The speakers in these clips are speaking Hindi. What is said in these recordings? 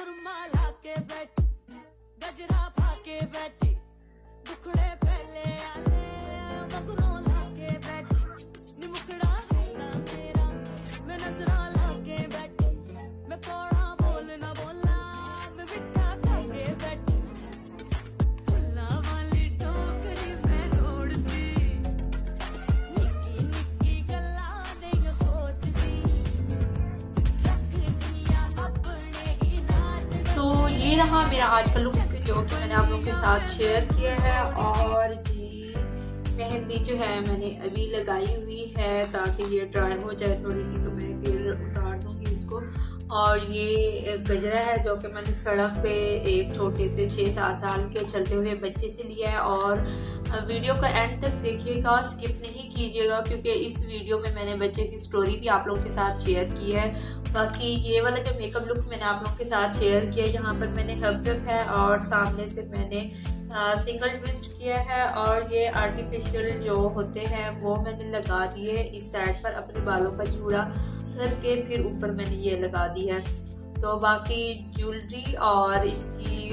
सुरमा लाके बैठी गजरा पाके बैठी दुखड़े पहले आले मगरों लाके बैठी निमुखड़ा है ना मेरा मैं नजरा लाके बैठी मैं कौड़ा बोल ना बोला मैं मिठा खाके बैठी फुल्ला वाली टोकरी मैं तोड़ती निक्की निक्की गल्ला नहीं सोचती रखदियां अपने ही नाज़। तो ये रहा मेरा आज का लुक जो कि मैंने आप लोगों के साथ शेयर किया है। और जी मेहंदी जो है मैंने अभी लगाई हुई है ताकि ये ड्राई हो जाए थोड़ी सी, तो मैं फिर उतार दूंगी इसको। और ये गजरा है जो कि मैंने सड़क पे एक छोटे से 6-7 साल के चलते हुए बच्चे से लिया है। और वीडियो का एंड तक देखिएगा, स्किप नहीं कीजिएगा, क्योंकि इस वीडियो में मैंने बच्चे की स्टोरी भी आप लोगों के साथ शेयर की है। बाकी ये वाला जो मेकअप लुक मैंने आप लोगों के साथ शेयर किया है, यहाँ पर मैंने हब रखा है और सामने से मैंने सिंगल ट्विस्ट किया है। और ये आर्टिफिशियल जो होते हैं वो मैंने लगा दिए इस साइड पर अपने बालों का जूड़ा करके, फिर ऊपर मैंने ये लगा दी है। तो बाकी ज्वेलरी और इसकी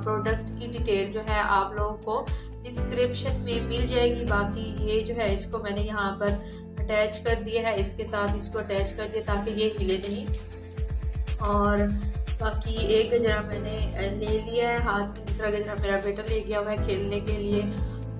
प्रोडक्ट की डिटेल जो है आप लोगों को डिस्क्रिप्शन में मिल जाएगी। बाकी ये जो है इसको मैंने यहाँ पर अटैच कर दिया है, इसके साथ इसको अटैच कर दिया ताकि ये हिले नहीं। और बाकी एक गजरा मैंने ले लिया है हाथ में, दूसरा गजरा मेरा बेटा ले गया हुआ है खेलने के लिए।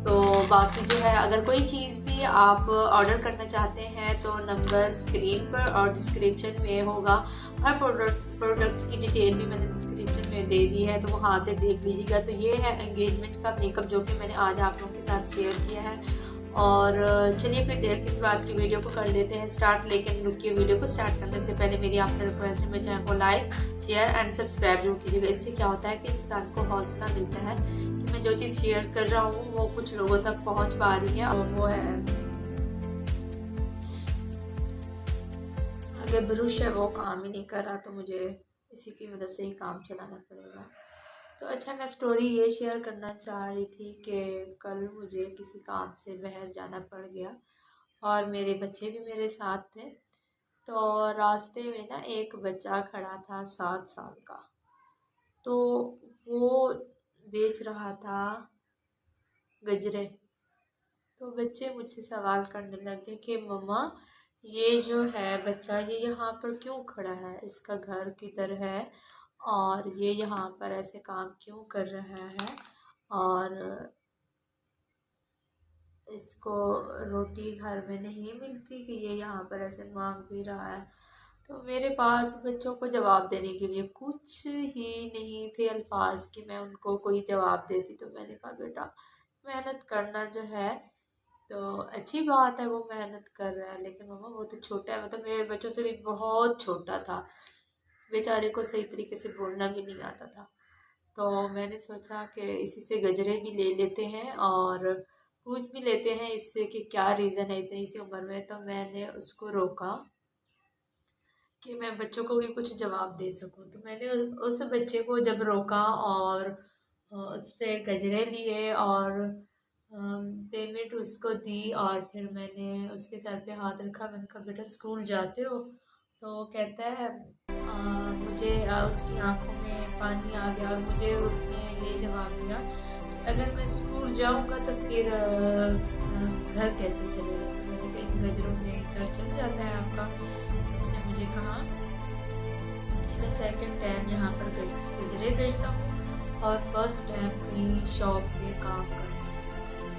तो बाकी जो है अगर कोई चीज़ भी आप ऑर्डर करना चाहते हैं तो नंबर स्क्रीन पर और डिस्क्रिप्शन में होगा। हर प्रोडक्ट की डिटेल भी मैंने डिस्क्रिप्शन में दे दी है, तो वहाँ से देख लीजिएगा। तो ये है एंगेजमेंट का मेकअप जो कि मैंने आज आप लोगों के साथ शेयर किया है। और चलिए फिर देर किस बात की वीडियो को कर लेते हैं स्टार्ट। लेकिन रुकिए, वीडियो को स्टार्ट करने से पहले मेरी आपसे रिक्वेस्ट है, मेरे चैनल को लाइक शेयर एंड सब्सक्राइब जरूर कीजिएगा। इससे क्या होता है कि इंसान को हौसला मिलता है कि मैं जो चीज़ शेयर कर रहा हूँ वो कुछ लोगों तक पहुँच पा रही है। और वो है अगर ब्रश है वो काम ही नहीं कर रहा, तो मुझे इसी की मदद से ही काम चलाना पड़ेगा। तो अच्छा, मैं स्टोरी ये शेयर करना चाह रही थी कि कल मुझे किसी काम से बाहर जाना पड़ गया और मेरे बच्चे भी मेरे साथ थे। तो रास्ते में ना एक बच्चा खड़ा था 7 साल का, तो वो बेच रहा था गजरे। तो बच्चे मुझसे सवाल करने लगे कि मम्मा ये जो है बच्चा ये यहाँ पर क्यों खड़ा है, इसका घर किधर है और ये यहाँ पर ऐसे काम क्यों कर रहा है, और इसको रोटी घर में नहीं मिलती कि ये यहाँ पर ऐसे मांग भी रहा है। तो मेरे पास बच्चों को जवाब देने के लिए कुछ ही नहीं थे अल्फाज कि मैं उनको कोई जवाब देती। तो मैंने कहा बेटा मेहनत करना जो है तो अच्छी बात है, वो मेहनत कर रहा है, लेकिन मम्मा वो तो छोटा है, मतलब मेरे बच्चों से भी बहुत छोटा था, बेचारे को सही तरीके से बोलना भी नहीं आता था। तो मैंने सोचा कि इसी से गजरे भी ले लेते हैं और पूछ भी लेते हैं इससे कि क्या रीज़न है इतनी सी उम्र में। तो मैंने उसको रोका कि मैं बच्चों को भी कुछ जवाब दे सकूं। तो मैंने उस बच्चे को जब रोका और उससे गजरे लिए और पेमेंट उसको दी, और फिर मैंने उसके सर पे हाथ रखा। मैंने कहा बेटा स्कूल जाते हो? तो वो कहता है मुझे उसकी आंखों में पानी आ गया और मुझे उसने ये जवाब दिया अगर मैं स्कूल जाऊंगा तो फिर घर कैसे चलेगा। तो मैंने कहा इन गजरों में घर चल जाता है आपका। उसने मुझे कहा मैं सेकंड टाइम यहाँ पर गजरे बेचता हूँ और फर्स्ट टाइम कहीं शॉप पे काम करता हूँ।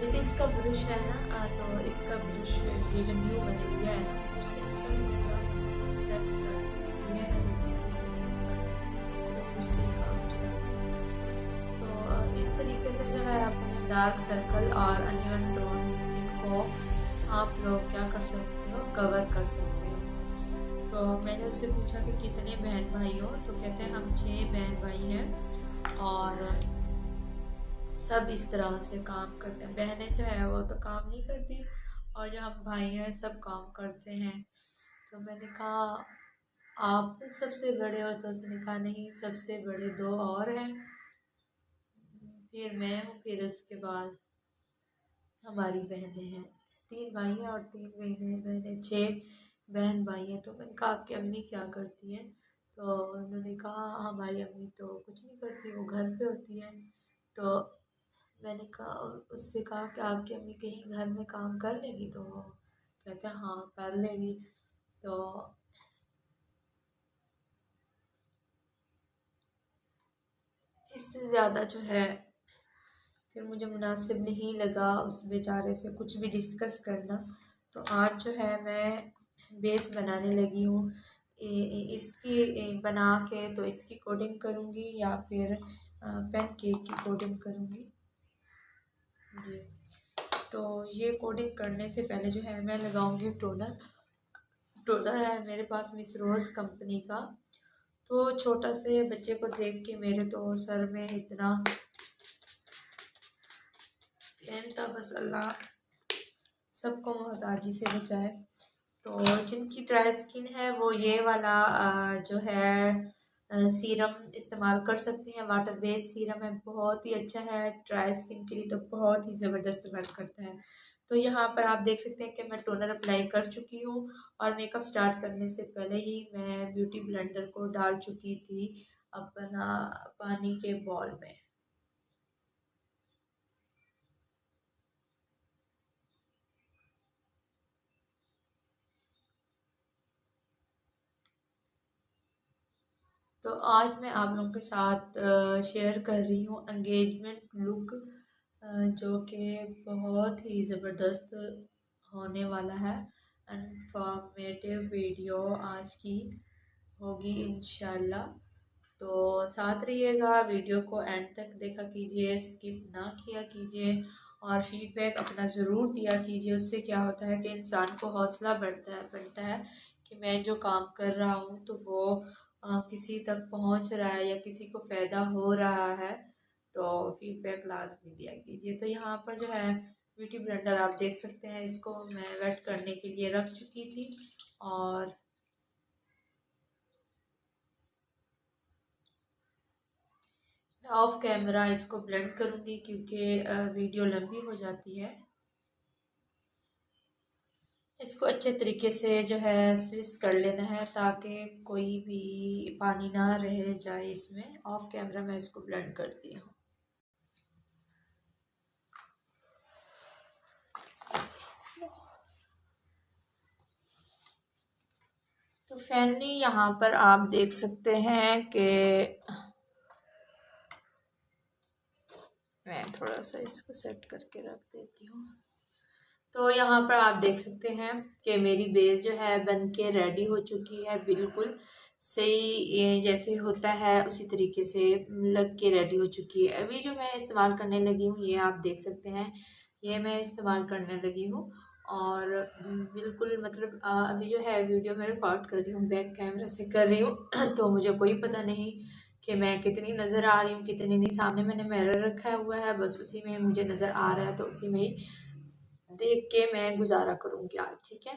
जैसे इसका ब्रश है ना, तो इसका ब्रश ये जो न्यू मैंने लिया है ना उससे सेट कर दिया है, चलो उससे काम चला। तो इस तरीके से जो है अपने डार्क सर्कल और अनइवन टोन स्किन को आप लोग क्या कर सकते हो, कवर कर सकते हो। तो मैंने उससे पूछा कि कितने बहन भाई हो, तो कहते हैं हम 6 बहन भाई हैं और सब इस तरह से काम करते हैं। बहनें जो है वो तो काम नहीं करती और जो हम भाई हैं सब काम करते हैं। तो मैंने कहा आप सबसे बड़े हो? तो उसने कहा नहीं, सबसे बड़े 2 और हैं, फिर मैं हूँ, फिर उसके बाद हमारी बहनें हैं। 3 भाई हैं और 3 बहनें 6 बहन भाई हैं। तो मैंने कहा आपकी अम्मी क्या करती हैं? तो उन्होंने कहा हमारी अम्मी तो कुछ नहीं करती, वो घर पे होती है। तो मैंने कहा, उससे कहा कि आपकी अम्मी कहीं घर में काम कर लेगी? तो वो कहते हैं हाँ कर लेगी। तो इससे ज़्यादा जो है फिर मुझे मुनासिब नहीं लगा उस बेचारे से कुछ भी डिस्कस करना। तो आज जो है मैं बेस बनाने लगी हूँ। इसकी बना के तो इसकी कोडिंग करूँगी या फिर पैन केक की कोडिंग करूँगी जी। तो ये कोडिंग करने से पहले जो है मैं लगाऊंगी टोनर। टोनर है मेरे पास मिस रोज़ कंपनी का। तो छोटा से बच्चे को देख के मेरे तो सर में इतना पेन था, बस अल्लाह सबको मोहताजी से बचाए। तो जिनकी ड्राई स्किन है वो ये वाला जो है सीरम इस्तेमाल कर सकते हैं। वाटर बेस्ड सीरम है, बहुत ही अच्छा है ड्राई स्किन के लिए, तो बहुत ही ज़बरदस्त वर्क करता है। तो यहाँ पर आप देख सकते हैं कि मैं टोनर अप्लाई कर चुकी हूँ और मेकअप स्टार्ट करने से पहले ही मैं ब्यूटी ब्लेंडर को डाल चुकी थी अपना पानी के बॉल में। तो आज मैं आप लोगों के साथ शेयर कर रही हूँ एंगेजमेंट लुक, जो कि बहुत ही ज़बरदस्त होने वाला है। इंफॉर्मेटिव वीडियो आज की होगी इंशाल्लाह। तो साथ रहिएगा, वीडियो को एंड तक देखा कीजिए, स्किप ना किया कीजिए और फीडबैक अपना ज़रूर दिया कीजिए। उससे क्या होता है कि इंसान को हौसला बढ़ता है कि मैं जो काम कर रहा हूँ तो वो किसी तक पहुँच रहा है या किसी को फ़ायदा हो रहा है। तो फीडबैक लाजमी दिया कीजिए। तो यहाँ पर जो है ब्यूटी ब्लेंडर आप देख सकते हैं, इसको मैं वेट करने के लिए रख चुकी थी और ऑफ कैमरा इसको ब्लेंड करूँगी क्योंकि वीडियो लंबी हो जाती है। इसको अच्छे तरीके से जो है स्विच कर लेना है ताकि कोई भी पानी ना रह जाए इसमें। ऑफ कैमरा मैं इसको ब्लेंड करती हूँ। तो फाइनली यहाँ पर आप देख सकते हैं कि मैं थोड़ा सा इसको सेट करके रख देती हूँ। तो यहाँ पर आप देख सकते हैं कि मेरी बेस जो है बन के रेडी हो चुकी है, बिल्कुल सही ये जैसे होता है उसी तरीके से लग के रेडी हो चुकी है। अभी जो मैं इस्तेमाल करने लगी हूँ ये आप देख सकते हैं, ये मैं इस्तेमाल करने लगी हूँ और बिल्कुल मतलब अभी जो है वीडियो मैं रिकॉर्ड कर रही हूँ, बैक कैमरा से कर रही हूँ तो मुझे कोई पता नहीं कि मैं कितनी नज़र आ रही हूँ कितनी नहीं। सामने मैंने मिरर रखा हुआ है, बस उसी में मुझे नज़र आ रहा है तो उसी में ही देख के मैं गुजारा करूँगी आज, ठीक है।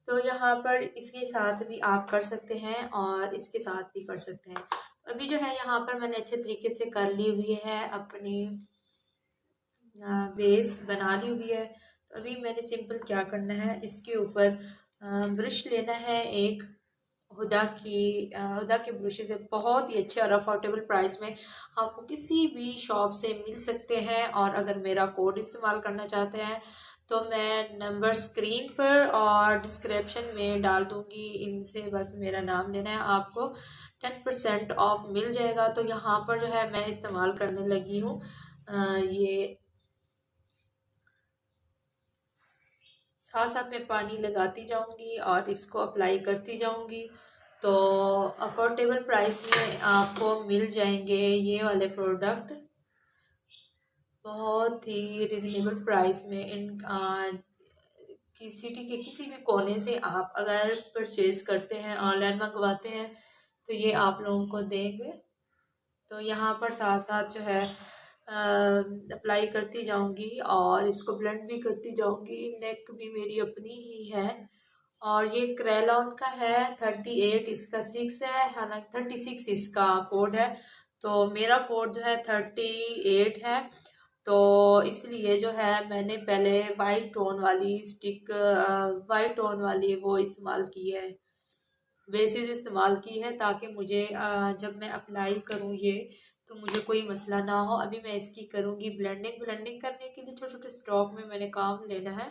तो यहाँ पर इसके साथ भी आप कर सकते हैं और इसके साथ भी कर सकते हैं। अभी जो है यहाँ पर मैंने अच्छे तरीके से कर ली हुई है अपनी बेस बना ली हुई है। तो अभी मैंने सिंपल क्या करना है, इसके ऊपर ब्रश लेना है एक हुदा के ब्रशेस है, बहुत ही अच्छे और अफोर्डेबल प्राइस में आपको किसी भी शॉप से मिल सकते हैं। और अगर मेरा कोड इस्तेमाल करना चाहते हैं तो मैं नंबर स्क्रीन पर और डिस्क्रिप्शन में डाल दूँगी, इनसे बस मेरा नाम लेना है, आपको 10% ऑफ मिल जाएगा। तो यहाँ पर जो है मैं इस्तेमाल करने लगी हूँ ये, साथ साथ में पानी लगाती जाऊंगी और इसको अप्लाई करती जाऊंगी। तो अफोर्डेबल प्राइस में आपको मिल जाएंगे ये वाले प्रोडक्ट, बहुत ही रिजनेबल प्राइस में। इन की सिटी के किसी भी कोने से आप अगर परचेज करते हैं, ऑनलाइन मंगवाते हैं तो ये आप लोगों को देंगे। तो यहाँ पर साथ साथ जो है अप्लाई करती जाऊंगी और इसको ब्लेंड भी करती जाऊंगी। नेक भी मेरी अपनी ही है और ये क्रेलॉन का है, 38 इसका 6 है, हालांकि 36 इसका कोड है। तो मेरा कोड जो है 38 है। तो इसलिए जो है मैंने पहले वाइट टोन वाली स्टिक, वाइट टोन वाली वो इस्तेमाल की है बेसिस इस्तेमाल की है ताकि मुझे जब मैं अप्लाई करूँ ये तो मुझे कोई मसला ना हो। अभी मैं इसकी करूँगी ब्लेंडिंग। ब्लेंडिंग करने के लिए छोटे छोटे स्ट्रोक में मैंने काम लेना है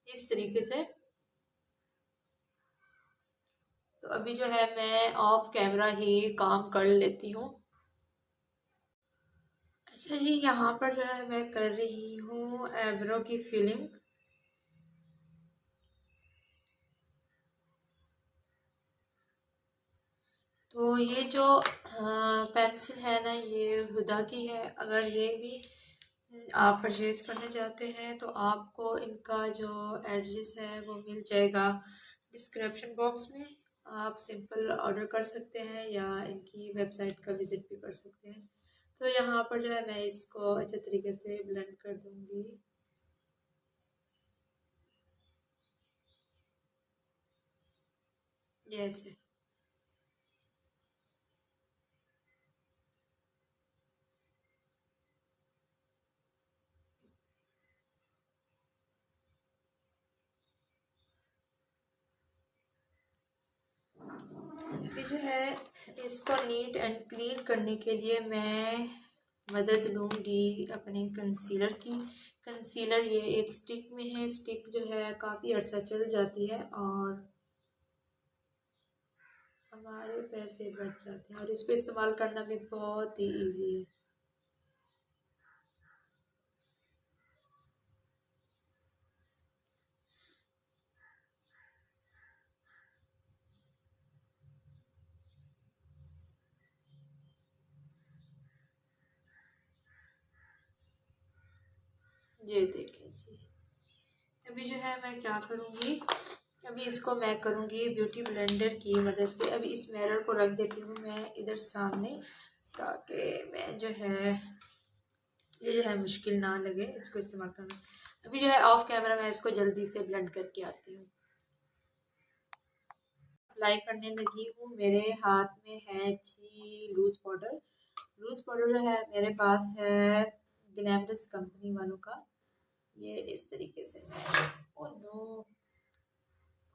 इस तरीके से। तो अभी जो है मैं ऑफ कैमरा ही काम कर लेती हूँ। अच्छा जी, यहाँ पर जो है मैं कर रही हूँ एब्रो की फिलिंग। तो ये जो पेंसिल है ना, ये हुदा की है। अगर ये भी आप परचेज करने जाते हैं तो आपको इनका जो एड्रेस है वो मिल जाएगा डिस्क्रिप्शन बॉक्स में। आप सिंपल ऑर्डर कर सकते हैं या इनकी वेबसाइट का विज़िट भी कर सकते हैं। तो यहाँ पर जो है मैं इसको अच्छे तरीके से ब्लेंड कर दूँगी। जैसे अभी जो है इसको नीट एंड क्लीन करने के लिए मैं मदद लूँगी अपने कंसीलर की। कंसीलर ये एक स्टिक में है। स्टिक जो है काफ़ी अर्सा चल जाती है और हमारे पैसे बच जाते हैं और इसको इस्तेमाल करना भी बहुत ही इजी है। ये देखिए जी। अभी जो है मैं क्या करूँगी, अभी इसको मैं करूँगी ब्यूटी ब्लेंडर की मदद से। अभी इस मिरर को रख देती हूँ मैं इधर सामने ताकि मैं जो है ये जो है मुश्किल ना लगे इसको इस्तेमाल करना। अभी जो है ऑफ कैमरा मैं इसको जल्दी से ब्लेंड करके आती हूँ। अप्लाई करने लगी हूँ। मेरे हाथ में है जी लूज़ पाउडर। लूज़ पाउडर जो है मेरे पास है ग्लैमरस कंपनी वालों का। ये इस तरीके से मैं ओ नो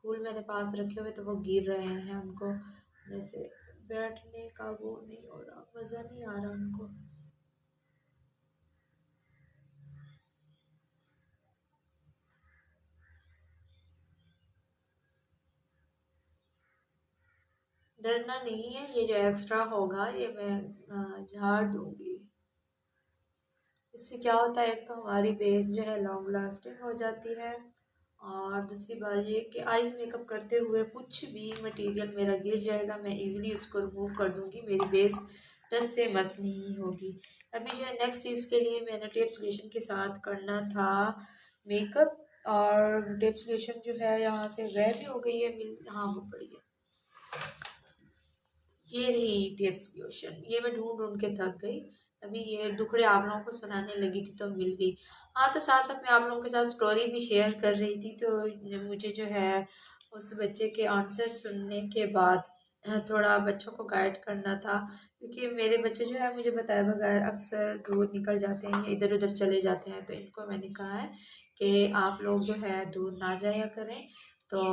फूल मेरे पास रखे हुए तो वो गिर रहे हैं। उनको जैसे बैठने का वो नहीं हो रहा, मज़ा नहीं आ रहा उनको। डरना नहीं है, ये जो एक्स्ट्रा होगा ये मैं झाड़ दूंगी। इससे क्या होता है, एक तो हमारी बेस जो है लॉन्ग लास्टिंग हो जाती है और दूसरी बात ये कि आइज़ मेकअप करते हुए कुछ भी मटेरियल मेरा गिर जाएगा, मैं इजीली उसको रिमूव कर दूंगी। मेरी बेस डस्ट से मस नहीं होगी। अभी जो है नेक्स्ट चीज़ के लिए मैंने टेप सोल्यूशन के साथ करना था मेकअप और टेप सोल्यूशन जो है यहाँ से गायब भी हो गई है। मिल हाँ वो पड़ी है, ये रही टेप सोल्यूशन। ये मैं ढूंढ ढूंढ के थक गई। अभी ये दुखड़े आप लोगों को सुनाने लगी थी तो मिल गई। हाँ, तो साथ साथ मैं आप लोगों के साथ स्टोरी भी शेयर कर रही थी। तो मुझे जो है उस बच्चे के आंसर सुनने के बाद थोड़ा बच्चों को गाइड करना था, क्योंकि मेरे बच्चे जो है मुझे बताए बगैर अक्सर दूर निकल जाते हैं या इधर उधर चले जाते हैं। तो इनको मैंने कहा है कि आप लोग जो है दूर ना जाया करें। तो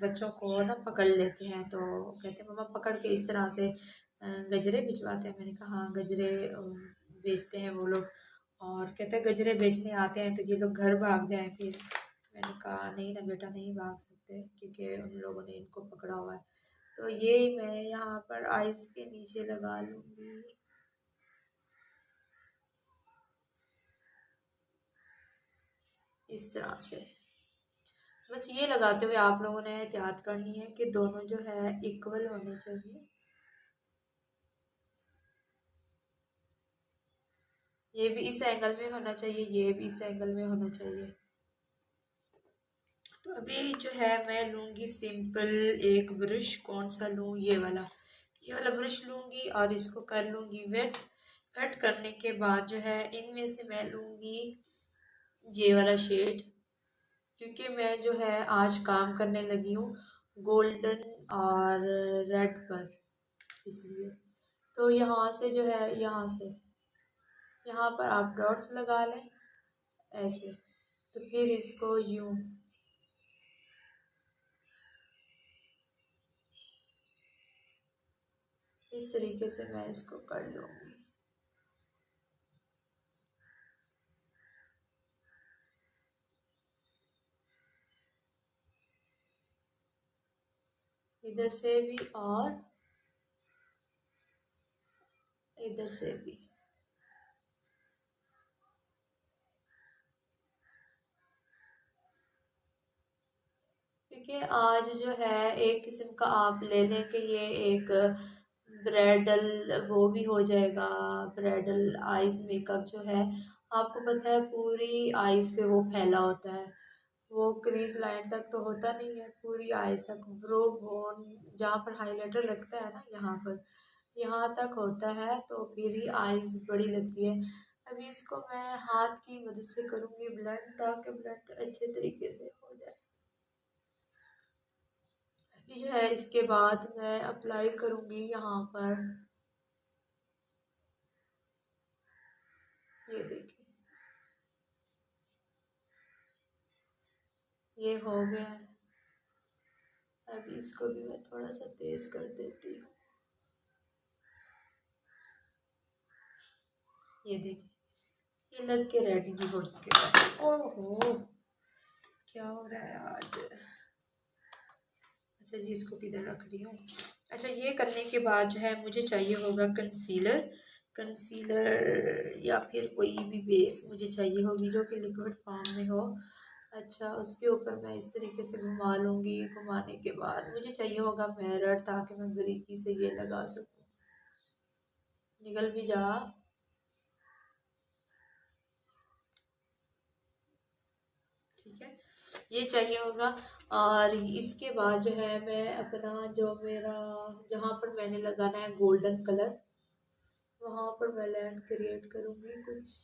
बच्चों को ना पकड़ लेते हैं तो कहते हैं मम्मा पकड़ के इस तरह से गजरे भिजवाते हैं। मैंने कहा हाँ गजरे बेचते हैं वो लोग। और कहते हैं गजरे बेचने आते हैं तो ये लोग घर भाग जाएं फिर। मैंने कहा नहीं ना बेटा, नहीं भाग सकते क्योंकि उन लोगों ने इनको पकड़ा हुआ है। तो ये मैं यहाँ पर आइस के नीचे लगा लूँगी इस तरह से। बस ये लगाते हुए आप लोगों ने एहतियात करनी है कि दोनों जो है इक्वल होने चाहिए। ये भी इस एंगल में होना चाहिए, ये भी इस एंगल में होना चाहिए। तो अभी जो है मैं लूँगी सिंपल एक ब्रश। कौन सा लूँ, ये वाला ब्रश लूँगी और इसको कर लूँगी वेट। वेट करने के बाद जो है इनमें से मैं लूँगी ये वाला शेड, क्योंकि मैं जो है आज काम करने लगी हूँ गोल्डन और रेड पर, इसलिए। तो यहाँ से जो है यहाँ पर आप डॉट्स लगा लें ऐसे। तो फिर इसको यूं इस तरीके से मैं इसको कर लूँगी। इधर से भी और इधर से भी। क्योंकि आज जो है एक किस्म का आप ले लें कि ये एक ब्राइडल वो भी हो जाएगा, ब्राइडल आइज मेकअप जो है आपको पता है पूरी आइज पे वो फैला होता है, वो क्रीज लाइन तक तो होता नहीं है, पूरी आइज तक ब्रो बोन जहाँ पर हाइलाइटर लगता है ना यहाँ तक होता है, तो फिर ही आइज बड़ी लगती है। अभी इसको मैं हाथ की मदद से करूँगी ब्लेंड, ताकि ब्लेंड अच्छे तरीके से हो जाए। अभी जो है इसके बाद मैं अप्लाई करूँगी यहाँ पर, ये देखिए ये हो गया है। अभी इसको भी मैं थोड़ा सा तेज कर देती हूँ। ये देखिए ये लग के रेडी भी हो चुके हैं। ओहो क्या हो रहा है आज। अच्छा जी इसको किधर रख रही हूँ। अच्छा ये करने के बाद जो है मुझे चाहिए होगा कंसीलर, कंसीलर या फिर कोई भी बेस मुझे चाहिए होगी जो कि लिक्विड फॉर्म में हो। अच्छा उसके ऊपर मैं इस तरीके से घुमा लूँगी, घुमाने के बाद मुझे चाहिए होगा मिरर, ताकि मैं बारीकी से ये लगा सकूँ। निकल भी जा। ठीक है ये चाहिए होगा। और इसके बाद जो है मैं अपना जो मेरा जहाँ पर मैंने लगाना है गोल्डन कलर, वहाँ पर मैं लैंड क्रिएट करूँगी कुछ।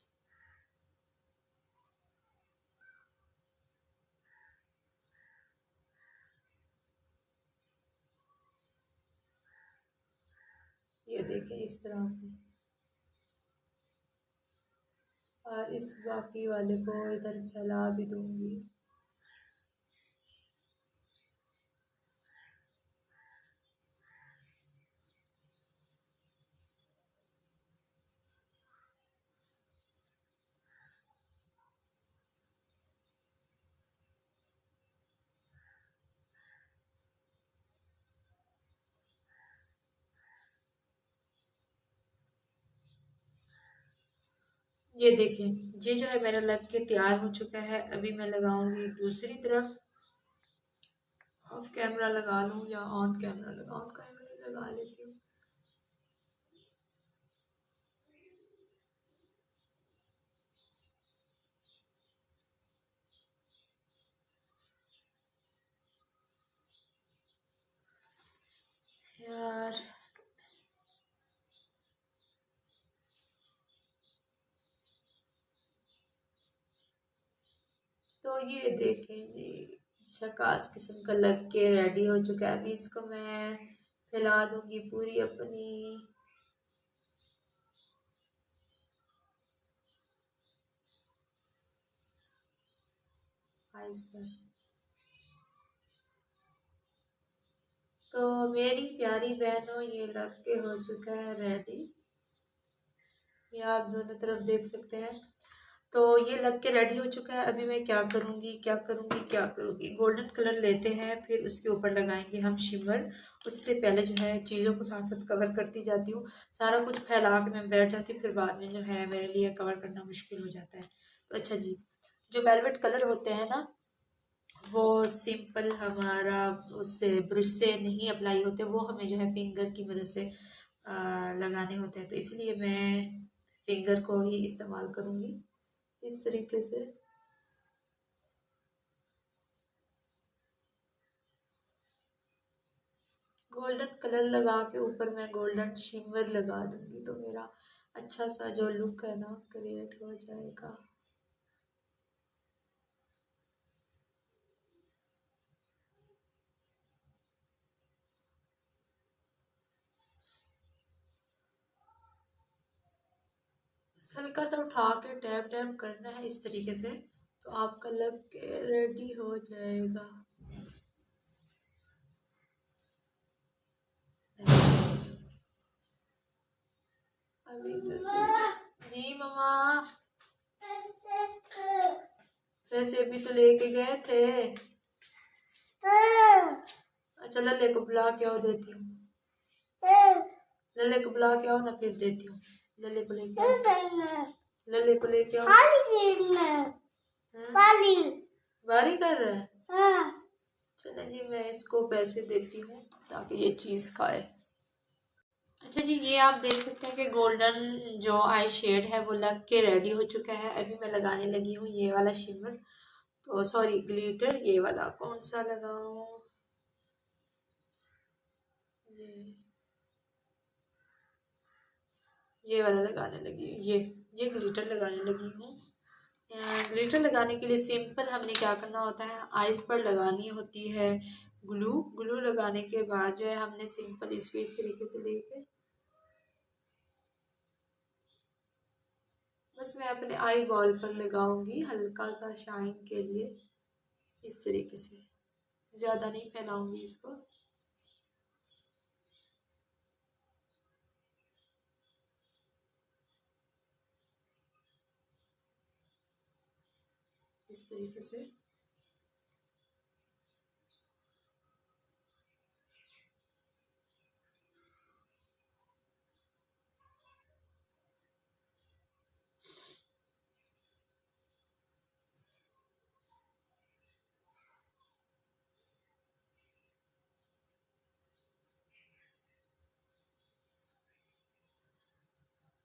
ये देखें इस तरह से, और इस बाकी वाले को इधर फैला भी दूँगी। ये देखें ये जो है मेरा लग के तैयार हो चुका है। अभी मैं लगाऊंगी दूसरी तरफ। ऑफ कैमरा लगा लूँ या ऑन कैमरा लगा, ऑन कैमरा लगा लेती हूँ। यार तो ये देखें जी झकास किस्म का लग के रेडी हो चुका है। अभी इसको मैं फैला दूंगी पूरी अपनी आइज पर। तो मेरी प्यारी बहनों ये लग के हो चुका है रेडी, ये आप दोनों तरफ देख सकते हैं। तो ये लग के रेडी हो चुका है। अभी मैं क्या करूँगी क्या करूँगी क्या करूँगी, गोल्डन कलर लेते हैं फिर उसके ऊपर लगाएंगे हम शिमर। उससे पहले जो है चीज़ों को साथ साथ कवर करती जाती हूँ, सारा कुछ फैला के मैं बैठ जाती हूँ, फिर बाद में जो है मेरे लिए कवर करना मुश्किल हो जाता है। तो अच्छा जी जो वेलवेट कलर होते हैं ना वो सिंपल हमारा उससे ब्रश से नहीं अप्लाई होते, वो हमें जो है फिंगर की मदद से लगाने होते हैं, तो इसलिए मैं फिंगर को ही इस्तेमाल करूँगी इस तरीके से। गोल्डन कलर लगा के ऊपर मैं गोल्डन शिमर लगा दूंगी, तो मेरा अच्छा सा जो लुक है ना क्रिएट हो जाएगा। बस हल्का सा उठा के टैप टैप करना है इस तरीके से, तो आपका लग रेडी हो जाएगा। अभी तो जी मम्मा, वैसे अभी तो लेके गए थे। अच्छा लल्ले को बुला के आओ, देती हूँ। लल्ले को बुला के आओ ना, फिर देती हूँ। लल्ले को लेके आओ, लल्ले को लेके आओ। बारी कर रहा है। चलो जी, मैं इसको पैसे देती हूँ ताकि ये चीज़ खाए। अच्छा जी, ये आप देख सकते हैं कि गोल्डन जो आई शेड है वो लग के रेडी हो चुका है। अभी मैं लगाने लगी हूँ ये वाला शिमर, तो सॉरी ग्लिटर। ये वाला कौन सा लगाऊं? ये वाला लगाने लगी हूँ। ये ग्लिटर लगाने लगी हूँ। ग्लिटर लगाने के लिए सिंपल हमने क्या करना होता है, आइज पर लगानी होती है ग्लू। ग्लू लगाने के बाद जो है हमने सिंपल इसको इस तरीके से लेके, बस मैं अपने आई बॉल पर लगाऊंगी हल्का सा शाइन के लिए, इस तरीके से। ज़्यादा नहीं फैलाऊंगी इसको। इस तरीके से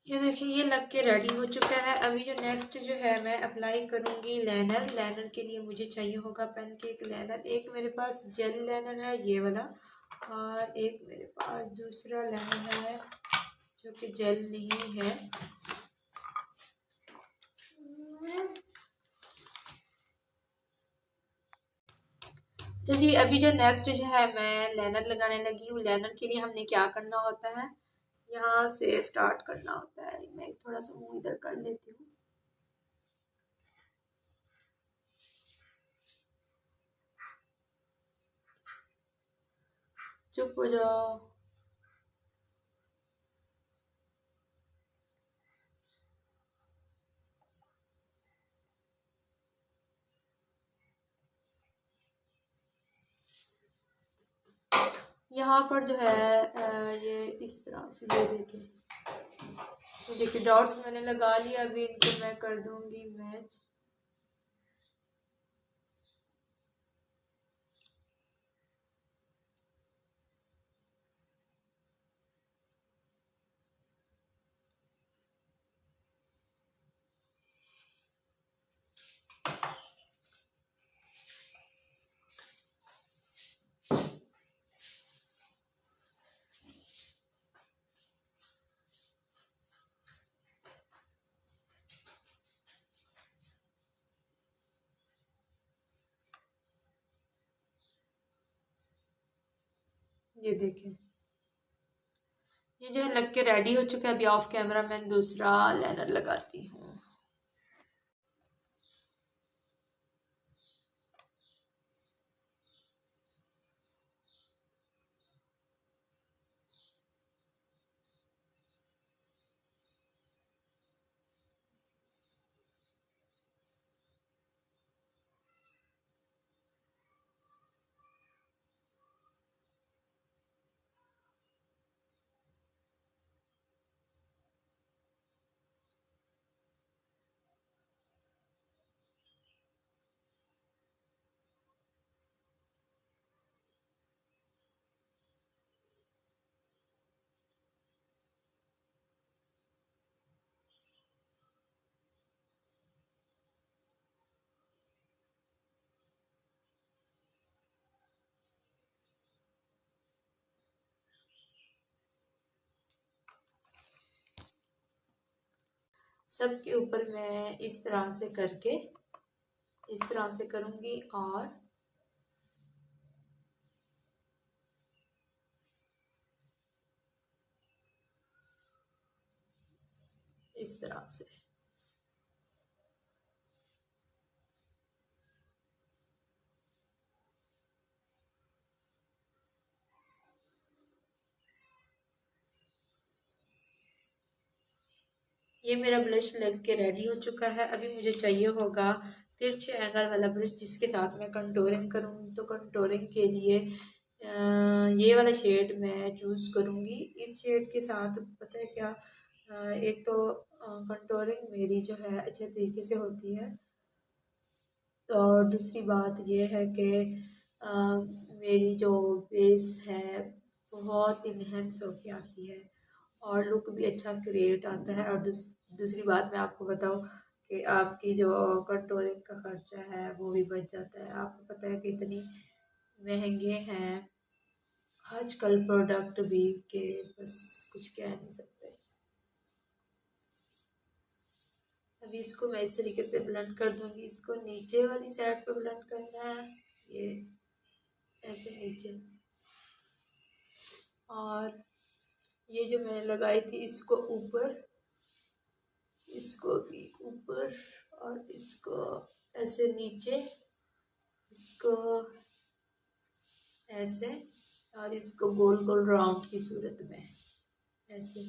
ये देखिए, ये लग के रेडी हो चुका है। अभी जो नेक्स्ट जो है मैं अप्लाई करूँगी लाइनर। लाइनर के लिए मुझे चाहिए होगा पैनकेक लाइनर। एक मेरे पास जेल लाइनर है ये वाला, और एक मेरे पास दूसरा लाइनर है जो कि जेल नहीं है। तो जी अभी जो नेक्स्ट जो है मैं लाइनर लगाने लगी हूँ। लाइनर के लिए हमने क्या करना होता है, यहाँ से स्टार्ट करना होता है। मैं थोड़ा सा मुँह इधर कर लेती हूँ। चुप हो जाओ। यहाँ पर जो है ये इस तरह से, ये देखिए डॉट्स मैंने लगा लिया। अभी इनको मैं कर दूंगी मैच। ये देखें, ये जो है लग के रेडी हो चुका है। अभी ऑफ कैमरा मैं दूसरा लाइनर लगाती हूँ। सबके ऊपर मैं इस तरह से करके, इस तरह से करूँगी और इस तरह से। ये मेरा ब्लश लग के रेडी हो चुका है। अभी मुझे चाहिए होगा तिरछे एंगल वाला ब्रश जिसके साथ मैं कंटूरिंग करूँगी। तो कंटूरिंग के लिए ये वाला शेड मैं चूज़ करूँगी। इस शेड के साथ पता है क्या, एक तो कंटूरिंग मेरी जो है अच्छे तरीके से होती है, और दूसरी बात ये है कि अ, मेरी जो बेस है बहुत इन्हेंस होके आती है और लुक भी अच्छा क्रिएट आता है। और दूसरी बात मैं आपको बताऊं कि आपकी जो कंटूरिंग का खर्चा है वो भी बच जाता है। आपको पता है कि इतनी महंगे हैं आजकल प्रोडक्ट भी कि बस कुछ कह नहीं सकते। अभी इसको मैं इस तरीके से ब्लेंड कर दूंगी। इसको नीचे वाली साइड पे ब्लेंड करना है, ये ऐसे नीचे। और ये जो मैंने लगाई थी इसको ऊपर, इसको भी ऊपर, और इसको ऐसे नीचे, इसको ऐसे, और इसको गोल गोल राउंड की सूरत में ऐसे।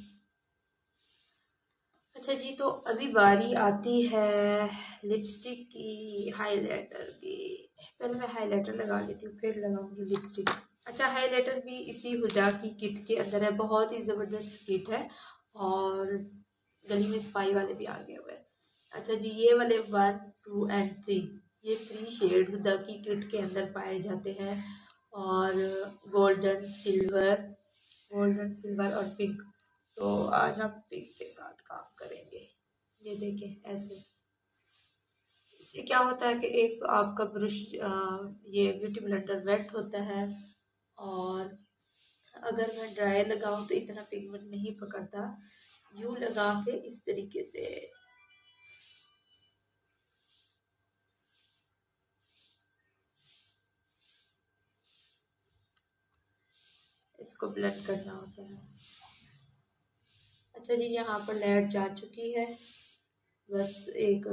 अच्छा जी, तो अभी बारी आती है लिपस्टिक की, हाइलाइटर की। पहले मैं हाइलाइटर लगा लेती हूँ फिर लगाऊंगी लिपस्टिक। अच्छा, हाइलाइटर भी इसी हुडा की किट के अंदर है। बहुत ही ज़बरदस्त किट है और गली में स्पाई वाले भी आ गए हुए हैं। अच्छा जी, ये वाले 1, 2 एंड 3, ये 3 शेड हुडा की किट के अंदर पाए जाते हैं। और गोल्डन सिल्वर, गोल्डन सिल्वर और पिंक। तो आज हम पिंक के साथ काम करेंगे। ये देखें ऐसे। इससे क्या होता है कि एक तो आपका ब्रश, ये ब्यूटी ब्लेंडर वेट होता है, और अगर मैं ड्राई लगाऊं तो इतना पिगमेंट नहीं पकड़ता। यूं लगा के इस तरीके से इसको ब्लेंड करना होता है। अच्छा जी, यहाँ पर लाइट जा चुकी है। बस एक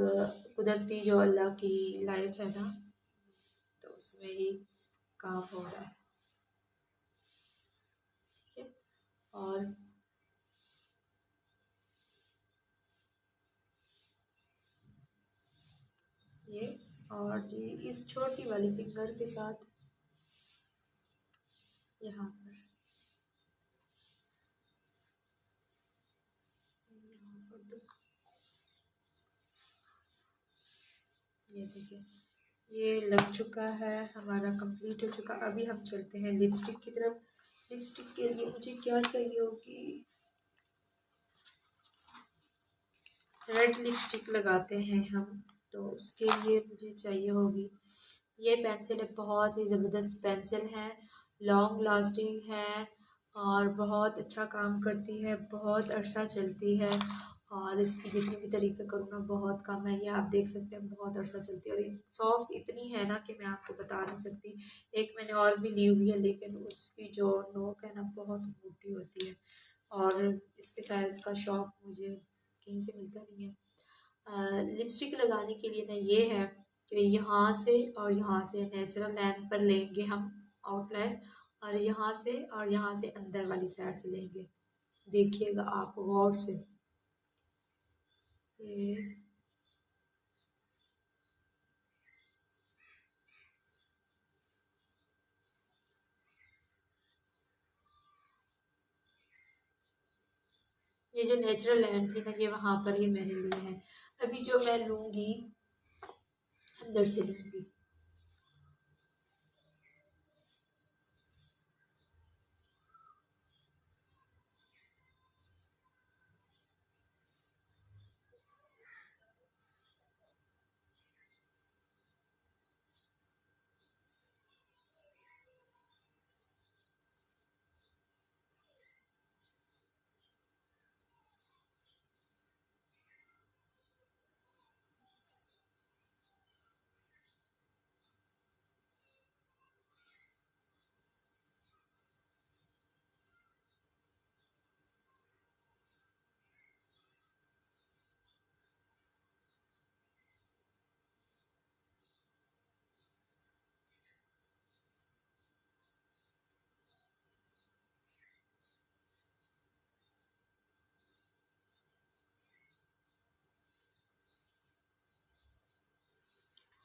कुदरती जो अल्लाह की लाइट है ना, तो उसमें ही काम हो रहा है। ठीक है। और ये, और जी इस छोटी वाली फिंगर के साथ यहाँ पर, यहाँ पर तो ये देखिए, ये लग चुका है, हमारा कंप्लीट हो चुका। अभी हम चलते हैं लिपस्टिक की तरफ। लिपस्टिक के लिए मुझे क्या चाहिए होगी, रेड लिपस्टिक लगाते हैं हम, तो उसके लिए मुझे चाहिए होगी ये पेंसिल है। बहुत ही ज़बरदस्त पेंसिल है, लॉन्ग लास्टिंग है और बहुत अच्छा काम करती है, बहुत अरसा चलती है। और इसकी जितनी भी तारीफ़ें करूँ ना बहुत कम है। ये आप देख सकते हैं बहुत अरसा चलती है, और सॉफ्ट इतनी है ना कि मैं आपको बता नहीं सकती। एक मैंने और भी ली हुई है लेकिन उसकी जो नोक है ना बहुत मोटी होती है, और इसके साइज़ का शौक मुझे कहीं से मिलता नहीं है। लिपस्टिक लगाने के लिए ना ये है कि यहाँ से और यहाँ से नेचुरल लाइन पर लेंगे हम आउटलाइन, और यहाँ से और यहाँ से अंदर वाली साइड से लेंगे। देखिएगा आप गौर से, ये ये जो नेचुरल लाइन थी ना ये वहाँ पर ही मैंने ली है। अभी जो मैं लूँगी अंदर से लूँगी।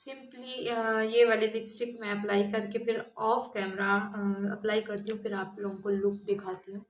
सिंपली ये वाली लिपस्टिक मैं अप्लाई करके फिर ऑफ कैमरा अप्लाई करती हूँ, फिर आप लोगों को लुक दिखाती हूँ।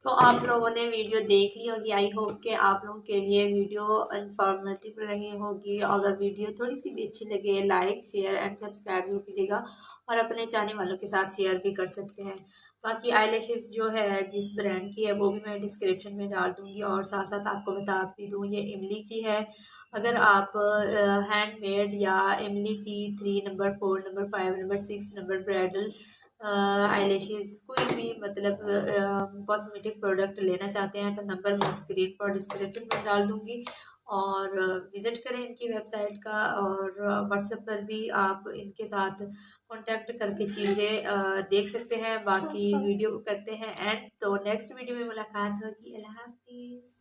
तो आप लोगों ने वीडियो देख ली होगी, आई होप कि आप लोगों के लिए वीडियो इन्फॉर्मेटिव रही होगी। अगर वीडियो थोड़ी सी भी अच्छी लगे, लाइक शेयर एंड सब्सक्राइब जरूर कीजिएगा और अपने चाहने वालों के साथ शेयर भी कर सकते हैं। बाकी आईलैशेस जो है जिस ब्रांड की है वो भी मैं डिस्क्रिप्शन में डाल दूंगी, और साथ साथ आपको बता भी दूँ ये इमली की है। अगर आप हैंडमेड या इमली की 3 number 4 number 5 number 6 number bridal eyelashes कोई भी मतलब कॉस्मेटिक प्रोडक्ट लेना चाहते हैं तो नंबर मैं स्क्रीन पर डिस्क्रिप्शन में डाल दूंगी, और विज़िट करें इनकी वेबसाइट का। और व्हाट्सएप पर भी आप इनके साथ कांटेक्ट करके चीज़ें देख सकते हैं। बाकी वीडियो करते हैं एंड, तो नेक्स्ट वीडियो में मुलाकात होगी। अल्लाह हाफिज़।